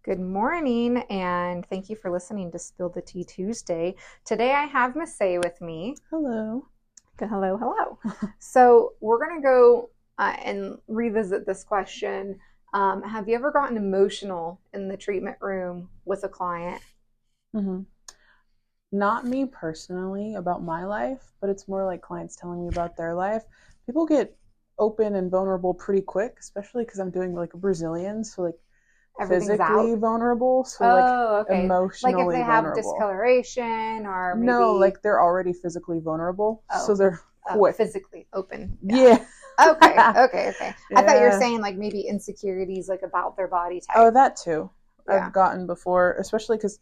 Good morning, and thank you for listening to Spill the Tea Tuesday. Today I have Misae with me. Hello. Hello, hello. So we're going to go and revisit this question. Have you ever gotten emotional in the treatment room with a client? hmm Not me personally about my life, but it's more like clients telling me about their life. People get open and vulnerable pretty quick, especially because I'm doing like a Brazilian, so like Everything's physically out? vulnerable, so like Oh, okay. Like if emotionally they have vulnerable. discoloration or No, maybe, like they're already physically vulnerable, so oh, they're quick. physically open. Got it. Yeah. Okay. I thought you were Yeah. saying like maybe insecurities like about their body Oh, type. that too. Yeah. I've gotten before, especially because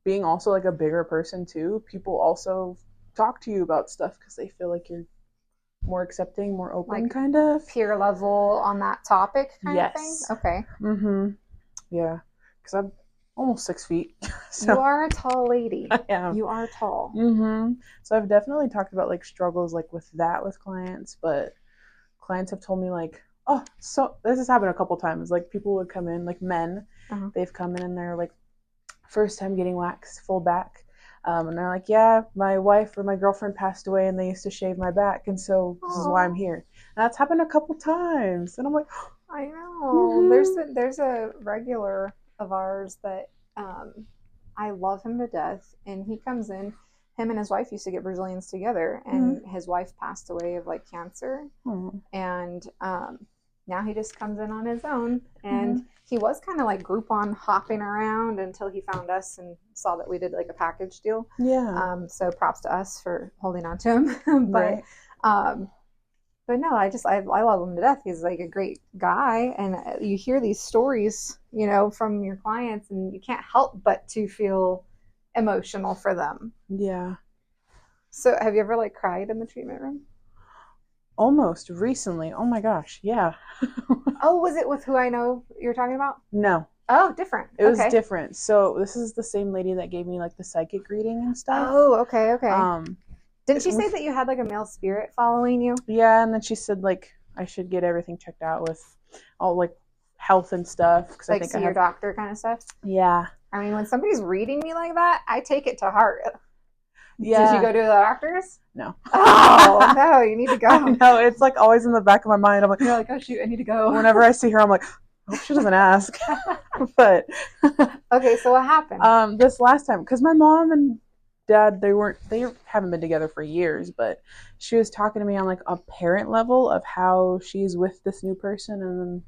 being also like a bigger person too, people also talk to you about stuff because they feel like you're more accepting, more open, Like kind of. peer level on that topic kind of thing? Yes. Okay. Yeah. Because I'm almost 6 feet, You so are a tall lady. I am. You are tall. So I've definitely talked about like struggles like with that with clients, but clients have told me like, oh, so this has happened a couple times. Like people would come in, like men, Uh-huh. they've come in and they're like first time getting waxed full back. And they're like, yeah, my wife or my girlfriend passed away and they used to shave my back. And so this is why I'm here. And that's happened a couple times. And I'm like, I know. There's a regular of ours that I love him to death, and he comes in. Him and his wife used to get Brazilians together, and his wife passed away of like cancer, and now he just comes in on his own. And he was kind of like Groupon hopping around until he found us and saw that we did like a package deal. Yeah. So props to us for holding on to him. but Right. um, but no, I love him to death. He's like a great guy, and you hear these stories, from your clients, and you can't help but to feel emotional for them. Yeah. So, have you ever like cried in the treatment room? Almost recently. Oh my gosh. Yeah. Oh, was it with who I know you're talking about? No, Oh, different. it was Okay. different. So this is the same lady that gave me like the psychic reading and stuff. Oh, okay. Um, Didn't she say that you had like a male spirit following you? yeah, and then she said like I should get everything checked out with all like health and stuff because I Like think I see your have. doctor kind of stuff? Yeah. I mean, when somebody's reading me like that, I take it to heart. Yeah. Did you go to the doctors? No. Oh, no, you need to go. I know, it's like always in the back of my mind. I'm like, You're like, oh shoot, I need to go. whenever I see her, I'm like, I hope she doesn't ask. But okay, so what happened? this last time, because my mom and dad, they haven't been together for years, but she was talking to me on like a parent level of how she's with this new person and then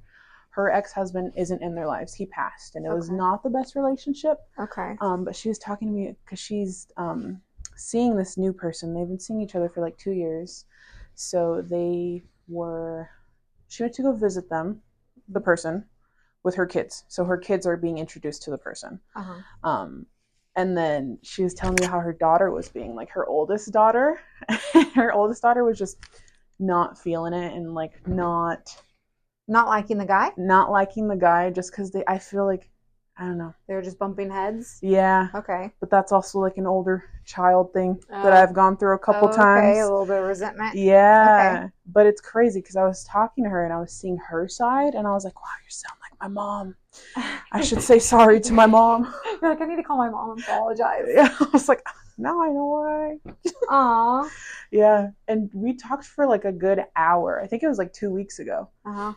her ex-husband isn't in their lives. He passed and it was not the best relationship. Okay. But she was talking to me because she's seeing this new person. They've been seeing each other for like 2 years. So she went to go visit the person, with her kids. So her kids are being introduced to the person. And then she was telling me how her daughter was being, like her oldest daughter. Her oldest daughter was just not feeling it and like not liking the guy? Not liking the guy just because I feel like, I don't know. They were just bumping heads? Yeah. Okay. But that's also like an older child thing that I've gone through a couple times. Okay, a little bit of resentment. Yeah. Okay. But it's crazy because I was talking to her and I was seeing her side and I was like, wow, you sound like my mom. I should say sorry to my mom. You're like, I need to call my mom and apologize. Yeah. I was like, now I know why. Aw. Yeah. And we talked for like a good hour. I think it was like 2 weeks ago. Yeah.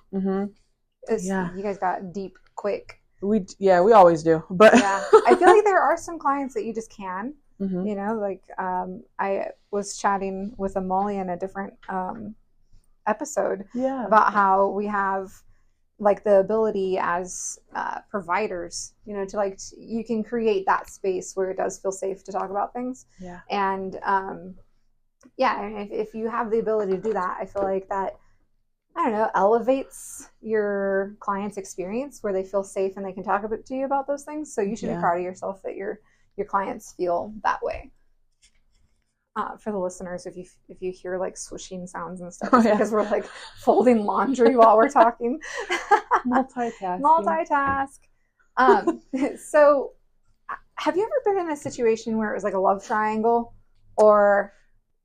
You guys got deep quick. We always do. But yeah, I feel like there are some clients that you just can. Like I was chatting with Amali in a different episode about how we have like the ability as providers, to like you can create that space where it does feel safe to talk about things. Yeah. And if you have the ability to do that, I feel like that, I don't know, elevates your client's experience where they feel safe and they can talk to you about those things. So you should be proud of yourself that your clients feel that way. For the listeners, if you hear like swooshing sounds and stuff, because we're like folding laundry while we're talking. Multitask. So have you ever been in a situation where it was like a love triangle, or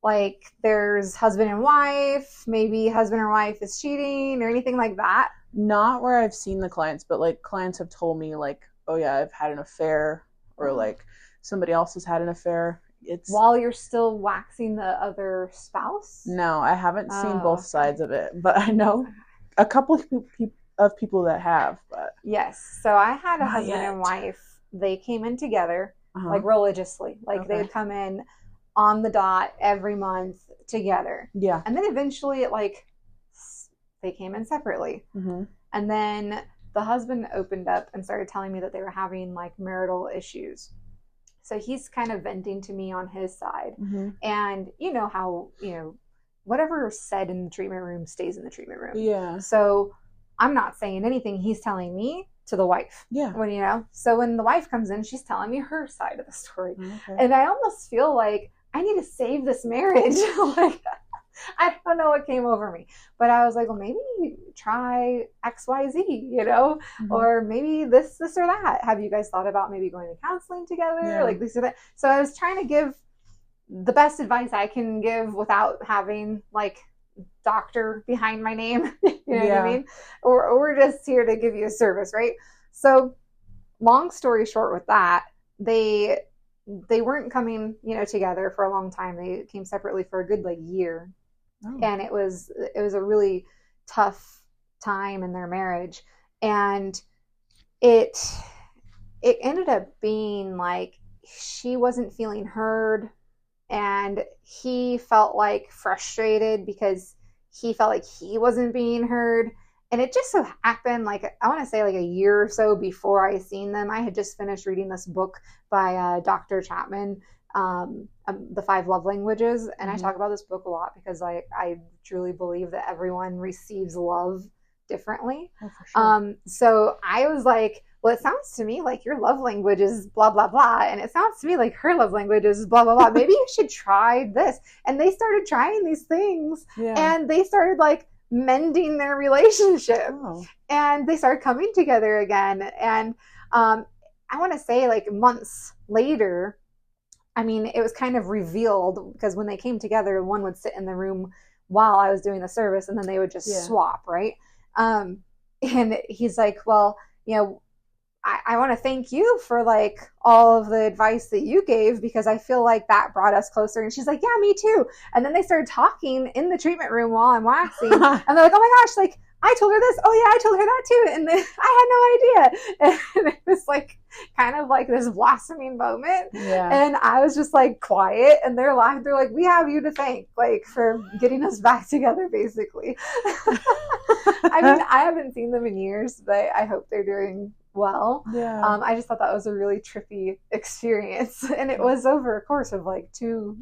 like there's husband and wife, maybe husband or wife is cheating or anything like that? Not where I've seen the clients, but like clients have told me like oh yeah, I've had an affair, or like somebody else has had an affair. It's while you're still waxing the other spouse? No, I haven't seen both sides of it, but I know a couple of people that have. But yes, so I had a husband and wife. They came in together, like religiously, like they would come in on the dot every month together. Yeah, and then eventually they came in separately, and then the husband opened up and started telling me that they were having like marital issues. So he's kind of venting to me on his side. And you know how, whatever's said in the treatment room stays in the treatment room. Yeah. So I'm not saying anything he's telling me to the wife. Yeah. So when the wife comes in, she's telling me her side of the story. And I almost feel like I need to save this marriage. Like, I don't know what came over me, but I was like, well, maybe try XYZ, or maybe this or that. Have you guys thought about maybe going to counseling together? Like this or that. So I was trying to give the best advice I can give without having like doctor behind my name. You know what I mean? Or we're just here to give you a service, right? So long story short with that, they weren't coming, together for a long time. They came separately for a good like year. And it was a really tough time in their marriage, and it ended up being like she wasn't feeling heard, and he felt like frustrated because he felt like he wasn't being heard. And it just so happened, like, I want to say like a year or so before I seen them, I had just finished reading this book by Dr. Chapman, The 5 Love Languages. And I talk about this book a lot because I truly believe that everyone receives love differently. Oh, for sure. So I was like, well, it sounds to me like your love language is blah, blah, blah. And it sounds to me like her love language is blah, blah, blah. Maybe you should try this. And they started trying these things, and they started like mending their relationship, and they started coming together again. And I want to say like months later, I mean, it was kind of revealed because when they came together, one would sit in the room while I was doing the service, and then they would just swap, right? And he's like, well, I want to thank you for like all of the advice that you gave, because I feel like that brought us closer. And she's like, yeah, me too. And then they started talking in the treatment room while I'm waxing, and they're like, oh my gosh, like I told her this. Oh yeah, I told her that too. And then I had no idea. And it was like kind of like this blossoming moment. Yeah. And I was just like quiet, and they're laughing. They're like, we have you to thank, like, for getting us back together, basically. I mean, I haven't seen them in years, but I hope they're doing well. Yeah. I just thought that was a really trippy experience. And it was over a course of like 2+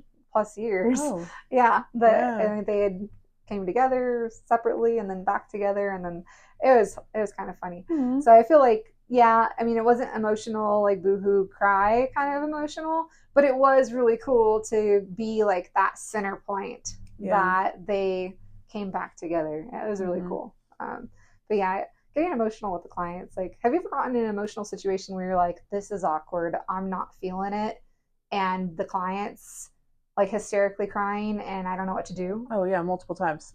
years. Oh. Yeah. I mean, they had came together separately and then back together, and then it was kind of funny. So I feel like, I mean, it wasn't emotional, like boohoo cry kind of emotional, but it was really cool to be like that center point that they came back together. It was really cool. But yeah, getting emotional with the clients. Like, have you ever gotten in an emotional situation where you're like, this is awkward, I'm not feeling it, and the client's like hysterically crying and I don't know what to do? Oh yeah, multiple times.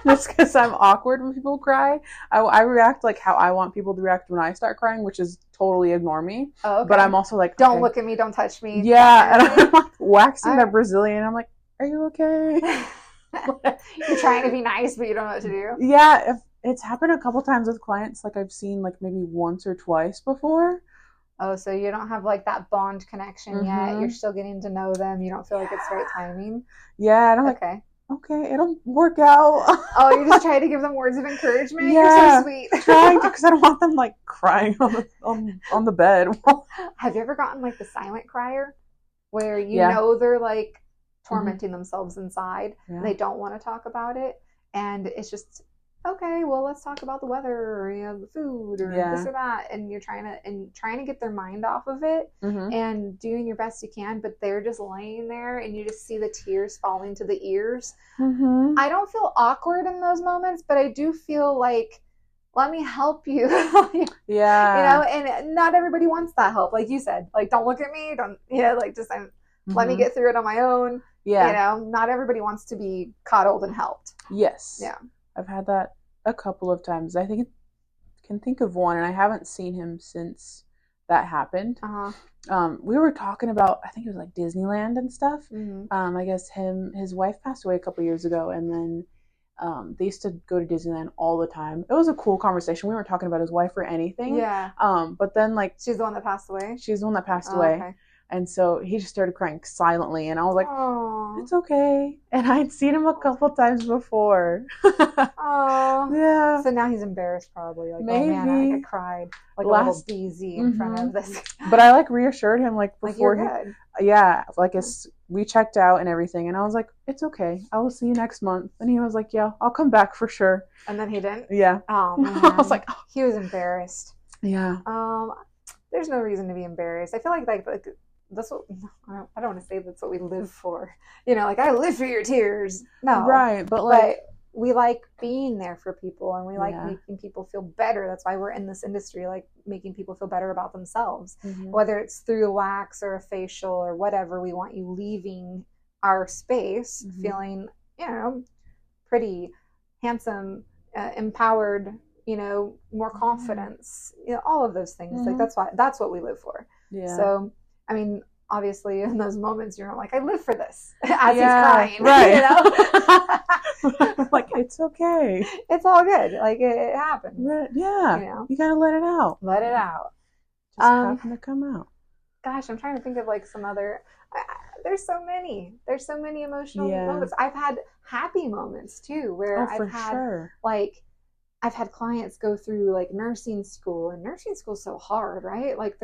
Just because I'm awkward when people cry. I react like how I want people to react when I start crying, which is totally ignore me. Oh, okay. But I'm also like, don't look at me, don't touch me. Yeah, and I'm like waxing their Brazilian. I'm like, are you okay? You're trying to be nice, but you don't know what to do. Yeah, it's happened a couple times with clients. Like I've seen like maybe once or twice before. Oh, so you don't have like that bond connection yet. You're still getting to know them. You don't feel like it's right timing. Yeah, and I'm like, okay, it'll work out. Oh, you're just trying to give them words of encouragement. Yeah, you're so sweet. Trying to, because I don't want them like crying on the bed. Have you ever gotten like the silent crier, where you know they're like tormenting themselves inside, and they don't want to talk about it, and it's just, okay, well, let's talk about the weather, or the food, or this or that, and you're trying to get their mind off of it, and doing your best you can, but they're just laying there, and you just see the tears falling to the ears. I don't feel awkward in those moments, but I do feel like, let me help you. And not everybody wants that help, like you said, like, don't look at me, don't, like, just let me get through it on my own. Not everybody wants to be coddled and helped. Yes. Yeah. I've had that a couple of times. I think can think of one, and I haven't seen him since that happened. We were talking about, I think it was like Disneyland and stuff. I guess his wife passed away a couple years ago, and then they used to go to Disneyland all the time. It was a cool conversation. We weren't talking about his wife or anything. Yeah. But then like she's the one that passed away. She's the one that passed away. Okay. And so he just started crying silently, and I was like, "Oh, it's okay." And I'd seen him a couple times before. Oh, yeah. So now he's embarrassed, probably. Like, maybe. Oh man, I cried like a little DZ in front of this. But I like reassured him like before like, you're good. Yeah, like we checked out and everything, and I was like, "It's okay. I will see you next month." And he was like, "Yeah, I'll come back for sure." And then he didn't. Yeah. Oh man. I was like, he was embarrassed. Yeah. There's no reason to be embarrassed. I feel like that's what, I don't want to say that's what we live for. Like, I live for your tears. No. Right, but we like being there for people, and we like making people feel better. That's why we're in this industry, like making people feel better about themselves. Whether it's through a wax or a facial or whatever, we want you leaving our space feeling, pretty, handsome, empowered, more confidence, all of those things. Like, that's what we live for. Yeah. So, I mean, obviously in those moments you're not like, I live for this as he's crying. Right. Like, it's okay. It's all good. Like, it happened. Yeah. You gotta let it out. Let it out. Just happened to come out. Gosh, I'm trying to think of like some other, there's so many emotional moments. I've had happy moments too, where I've had clients go through like nursing school, and nursing school is so hard, right? Like,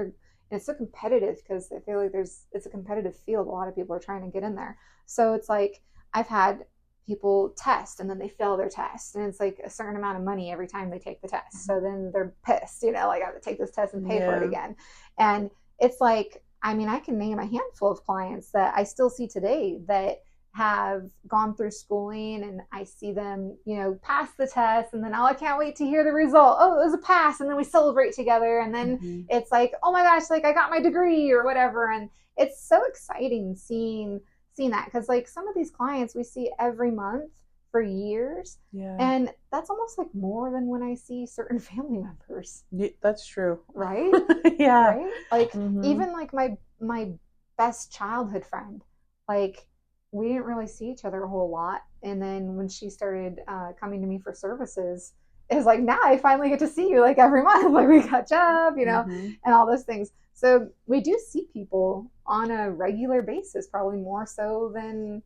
it's so competitive because I feel like it's a competitive field. A lot of people are trying to get in there. So it's like, I've had people test and then they fail their test, and it's like a certain amount of money every time they take the test. So then they're pissed, like, I have to take this test and pay for it again. And it's like, I mean, I can name a handful of clients that I still see today that have gone through schooling, and I see them, pass the test, and then, I can't wait to hear the result. Oh, it was a pass. And then we celebrate together. And then it's like, oh my gosh, like, I got my degree or whatever. And it's so exciting seeing that, because like some of these clients we see every month for years. Yeah. And that's almost like more than when I see certain family members. That's true. Right? Yeah. Right? Like, even like my best childhood friend, like, we didn't really see each other a whole lot. And then when she started coming to me for services, it was like, now I finally get to see you like every month. Like, we catch up, and all those things. So we do see people on a regular basis, probably more so than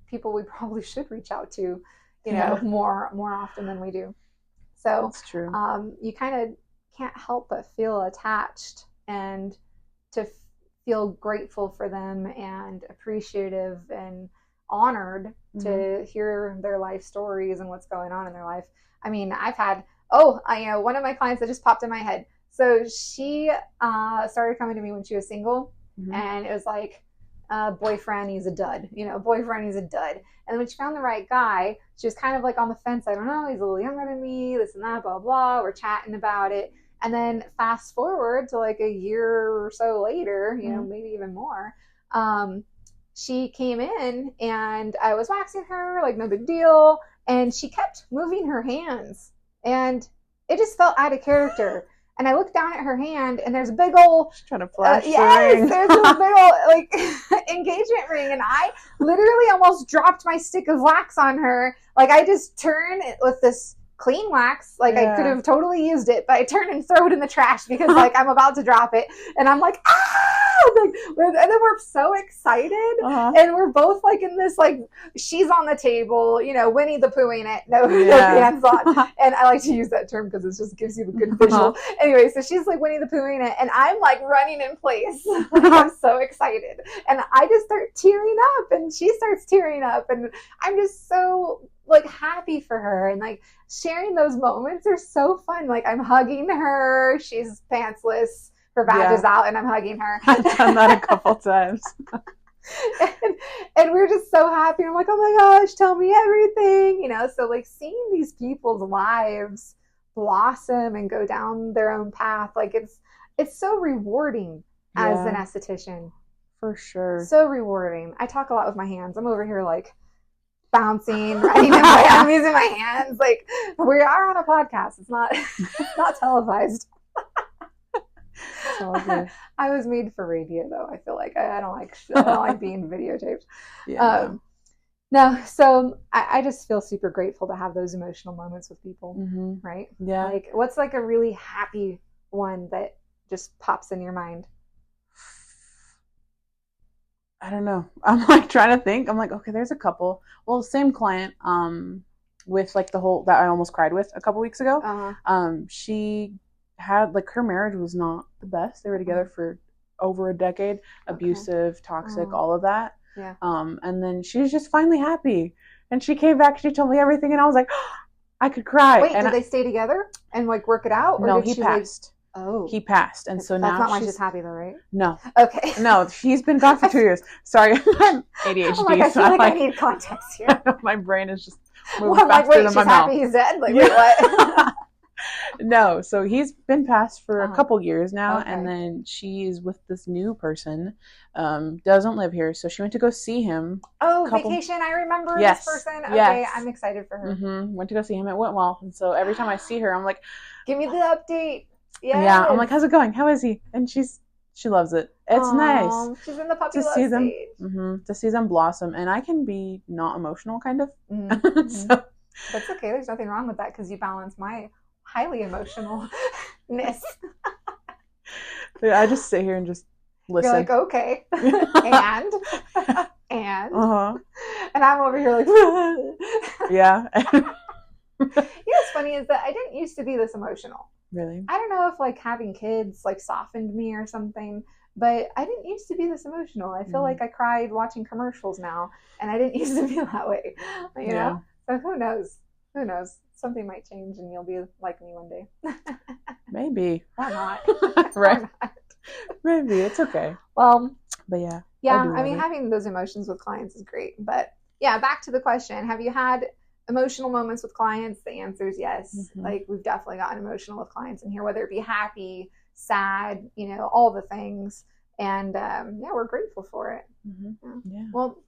people we probably should reach out to, more often than we do. So that's true. You kind of can't help but feel attached and to feel grateful for them and appreciative and honored to hear their life stories and what's going on in their life. I mean, I've had, one of my clients that just popped in my head. So she started coming to me when she was single, and it was like, boyfriend, he's a dud. Boyfriend, he's a dud. And then when she found the right guy, she was kind of like on the fence. I don't know, he's a little younger than me, this and that, blah, blah. We're chatting about it. And then fast forward to like a year or so later, maybe even more, she came in and I was waxing her, like, no big deal. And she kept moving her hands, and it just felt out of character. And I looked down at her hand, and there's a big old... She's trying to flash the ring. There's this big old, like, engagement ring. And I literally almost dropped my stick of wax on her. Like, I just turned with this clean wax. Like, I could have totally used it, but I turn and throw it in the trash because, like, I'm about to drop it. And I'm like, ah! Like, and then we're so excited. And we're both, like, in this, like, she's on the table, Winnie the Poohing it. No hands on. And I like to use that term because it just gives you the good visual. Anyway, so she's, like, Winnie the Poohing it. And I'm, like, running in place. I'm so excited. And I just start tearing up. And she starts tearing up. And I'm just so, like, happy for her. And, like, sharing those moments are so fun. Like, I'm hugging her. She's pantsless. Her badge is out, and I'm hugging her. I've done that a couple times. and we're just so happy. I'm like, oh my gosh, tell me everything. So, like, seeing these people's lives blossom and go down their own path, like, it's so rewarding as an esthetician. For sure. So rewarding. I talk a lot with my hands. I'm over here like, bouncing, running. I'm using my hands. Like, we are on a podcast. It's not televised. I was made for radio, though. I feel like I don't like being videotaped. Yeah. No, so I just feel super grateful to have those emotional moments with people, right? Yeah. Like, what's like a really happy one that just pops in your mind? I don't know. I'm like trying to think. I'm like, okay, there's a couple. Well, same client, with like the whole that I almost cried with a couple weeks ago. She had like her marriage was not the best. They were together for over a decade, abusive, toxic, all of that. Yeah. And then she was just finally happy, and she came back. She told me everything, and I was like, oh, I could cry. Wait, did they stay together and like work it out? Or no, did he passed. He passed, and so now that's not why she's happy, though, right? No. Okay. No, he's been gone for 2 years. Sorry, I'm ADHD. Oh I feel like I need context here. My brain is just moving faster than my mouth. Happy he's dead? Like, wait, what? No, so he's been passed for a couple years now, and then she's with this new person, doesn't live here, so she went to go see him. Oh, vacation, I remember this person. Okay, I'm excited for her. Went to go see him, it went well, and so every time I see her, I'm like, give me the update. Yes. Yeah, I'm like, how's it going? How is he? And she loves it. It's nice. She's in the puppy to love see them, stage. To see them blossom, and I can be not emotional, kind of. So. That's okay. There's nothing wrong with that because you balance my highly emotionalness. I just sit here and just listen. You're like, okay, and and I'm over here like, yeah. What's funny is that I didn't used to be this emotional. Really? I don't know if like having kids like softened me or something, but I didn't used to be this emotional. I feel like I cried watching commercials now, and I didn't used to feel that way. You know? So who knows? Who knows? Something might change, and you'll be like me one day. Maybe. Or not. Right. Or not. Maybe it's okay. Well. But yeah. Yeah. I mean, having those emotions with clients is great, but yeah. Back to the question: have you had emotional moments with clients? The answer is yes. Like, we've definitely gotten emotional with clients in here, whether it be happy, sad, all the things. And we're grateful for it. Yeah. Well,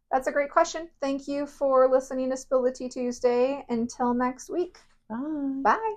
that's a great question. Thank you for listening to Spill the Tea Tuesday. Until next week. Bye. Bye.